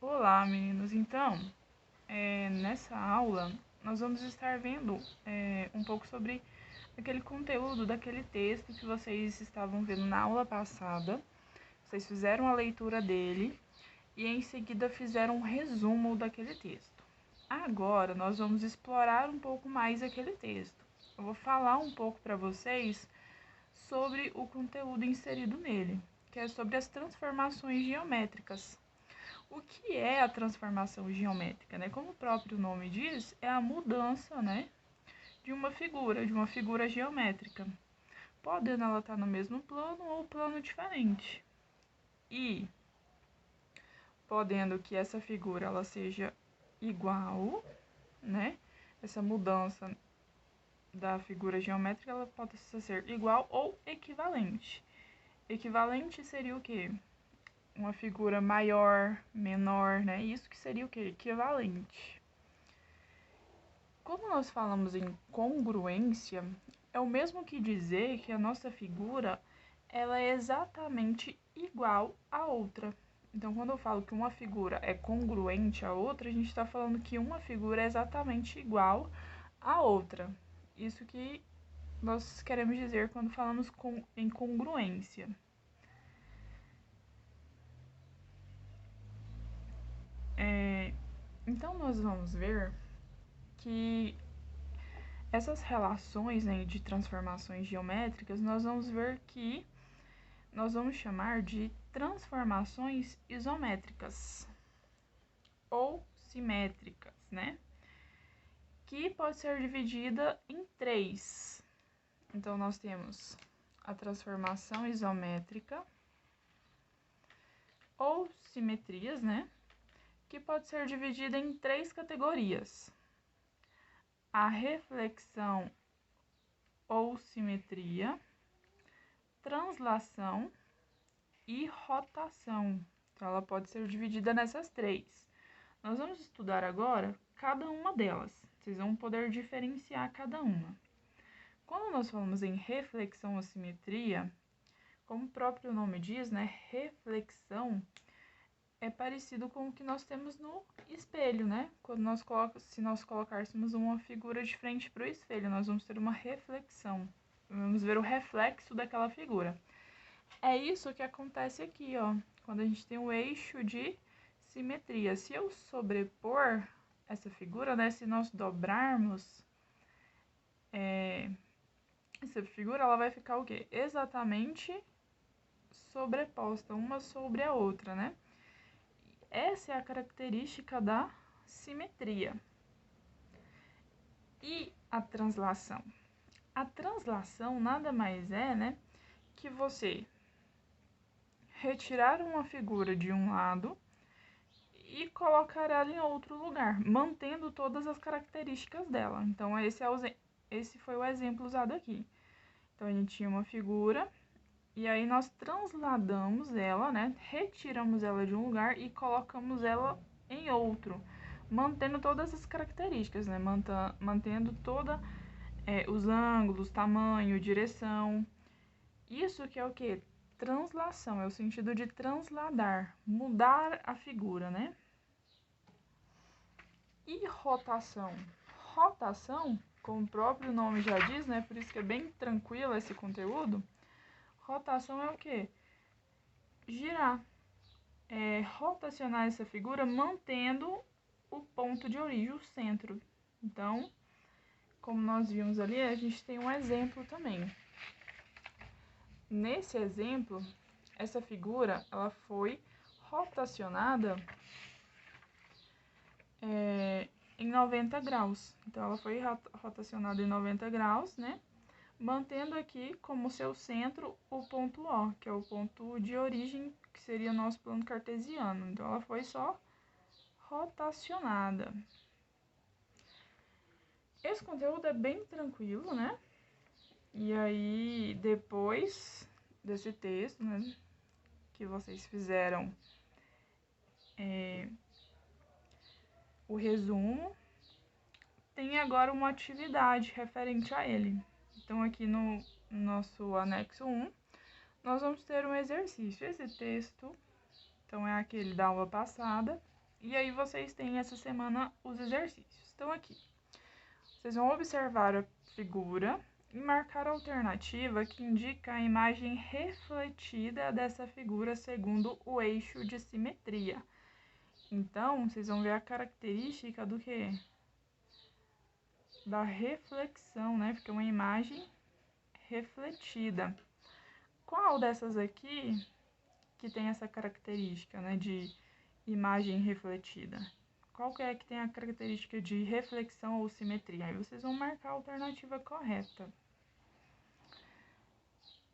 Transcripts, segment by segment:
Olá, meninos. Então, nessa aula, nós vamos estar vendo um pouco sobre aquele conteúdo daquele texto que vocês estavam vendo na aula passada. Vocês fizeram a leitura dele e em seguida fizeram um resumo daquele texto. Agora, nós vamos explorar um pouco mais aquele texto. Eu vou falar um pouco para vocês sobre o conteúdo inserido nele, que é sobre as transformações geométricas. O que é a transformação geométrica, né? Como o próprio nome diz, é a mudança, né, de uma figura geométrica, podendo ela estar no mesmo plano ou plano diferente. E podendo que essa figura ela seja igual, né? Essa mudança da figura geométrica ela pode ser igual ou equivalente. Equivalente seria o quê? Uma figura maior, menor, né? Isso que seria o quê? Equivalente. Quando nós falamos em congruência, é o mesmo que dizer que a nossa figura ela é exatamente igual à outra. Então, quando eu falo que uma figura é congruente à outra, a gente está falando que uma figura é exatamente igual à outra. Isso que nós queremos dizer quando falamos em congruência. Então, nós vamos ver que essas relações, né, de transformações geométricas, nós vamos ver que nós vamos chamar de transformações isométricas ou simétricas, né? Que pode ser dividida em três. Então, nós temos a transformação isométrica ou simetrias, né? Que pode ser dividida em três categorias: a reflexão ou simetria, translação e rotação. Então, ela pode ser dividida nessas três. Nós vamos estudar agora cada uma delas. Vocês vão poder diferenciar cada uma. Quando nós falamos em reflexão ou simetria, como o próprio nome diz, né, reflexão é parecido com o que nós temos no espelho, né? Se nós colocássemos uma figura de frente para o espelho, nós vamos ter uma reflexão. Vamos ver o reflexo daquela figura. É isso que acontece aqui, ó, quando a gente tem o eixo de simetria. Se eu sobrepor essa figura, né, se nós dobrarmos essa figura, ela vai ficar o quê? Exatamente sobreposta uma sobre a outra, né? Essa é a característica da simetria. E a translação? A translação nada mais é, né, que você retirar uma figura de um lado e colocar ela em outro lugar, mantendo todas as características dela. Então, esse foi o exemplo usado aqui. Então, a gente tinha uma figura e aí nós transladamos ela, né? Retiramos ela de um lugar e colocamos ela em outro, mantendo todas as características, né? Mantendo toda os ângulos, tamanho, direção. Isso que é o que? Translação, é o sentido de transladar, mudar a figura, né? E rotação? Rotação, como o próprio nome já diz, né? Por isso que é bem tranquilo esse conteúdo. Rotação é o quê? Girar. Rotacionar essa figura mantendo o ponto de origem, o centro. Então, como nós vimos ali, a gente tem um exemplo também. Nesse exemplo, essa figura ela foi rotacionada em 90 graus. Então, ela foi rotacionada em 90 graus, né? Mantendo aqui como seu centro o ponto O, que é o ponto de origem, que seria o nosso plano cartesiano. Então, ela foi só rotacionada. Esse conteúdo é bem tranquilo, né? E aí, depois desse texto, né, que vocês fizeram o resumo, tem agora uma atividade referente a ele. Então, aqui no nosso anexo 1, nós vamos ter um exercício. Esse texto, então, é aquele da aula passada. E aí vocês têm essa semana os exercícios. Então aqui, vocês vão observar a figura e marcar a alternativa que indica a imagem refletida dessa figura segundo o eixo de simetria. Então, vocês vão ver a característica do quê? Da reflexão, né? Porque é uma imagem refletida. Qual dessas aqui que tem essa característica, né, de imagem refletida? Qual que é que tem a característica de reflexão ou simetria? Aí vocês vão marcar a alternativa correta.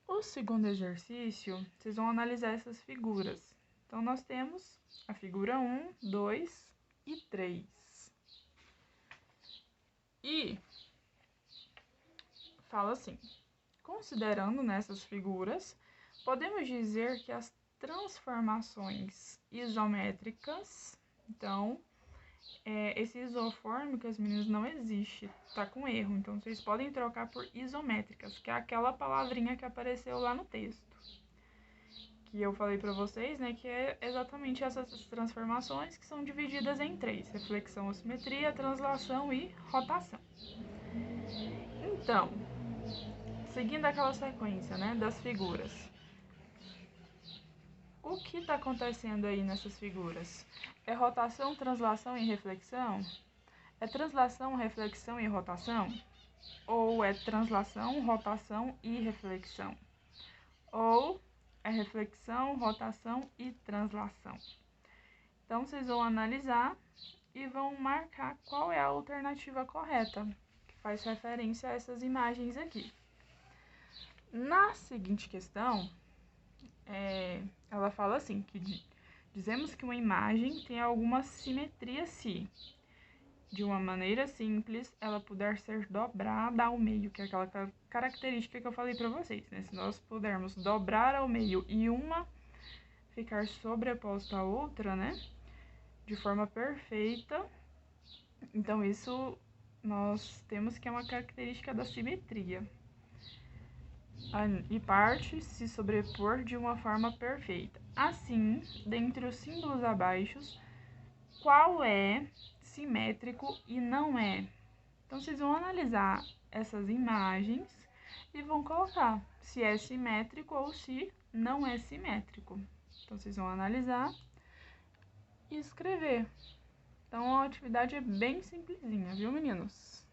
O segundo exercício, vocês vão analisar essas figuras. Então, nós temos a figura 1, 2 e 3. E fala assim, considerando nessas figuras, podemos dizer que as transformações isométricas, então, esse isofórmicas, meninos, não existe, tá com erro. Então, vocês podem trocar por isométricas, que é aquela palavrinha que apareceu lá no texto. Que eu falei pra vocês, né, que é exatamente essas transformações que são divididas em 3. Reflexão ou simetria, translação e rotação. Então, seguindo aquela sequência, né, das figuras. O que está acontecendo aí nessas figuras? É rotação, translação e reflexão? É translação, reflexão e rotação? Ou é translação, rotação e reflexão? Ou é reflexão, rotação e translação? Então, vocês vão analisar e vão marcar qual é a alternativa correta, que faz referência a essas imagens aqui. Na seguinte questão, ela fala assim, que dizemos que uma imagem tem alguma simetria se, de uma maneira simples, ela puder ser dobrada ao meio, que é aquela característica que eu falei para vocês, né? Se nós pudermos dobrar ao meio e uma ficar sobreposta à outra, né? De forma perfeita, então isso nós temos que é uma característica da simetria. E parte se sobrepor de uma forma perfeita. Assim, dentre os símbolos abaixo, qual é simétrico e não é? Então, vocês vão analisar essas imagens e vão colocar se é simétrico ou se não é simétrico. Então, vocês vão analisar e escrever. Então, a atividade é bem simplesinha, viu, meninos?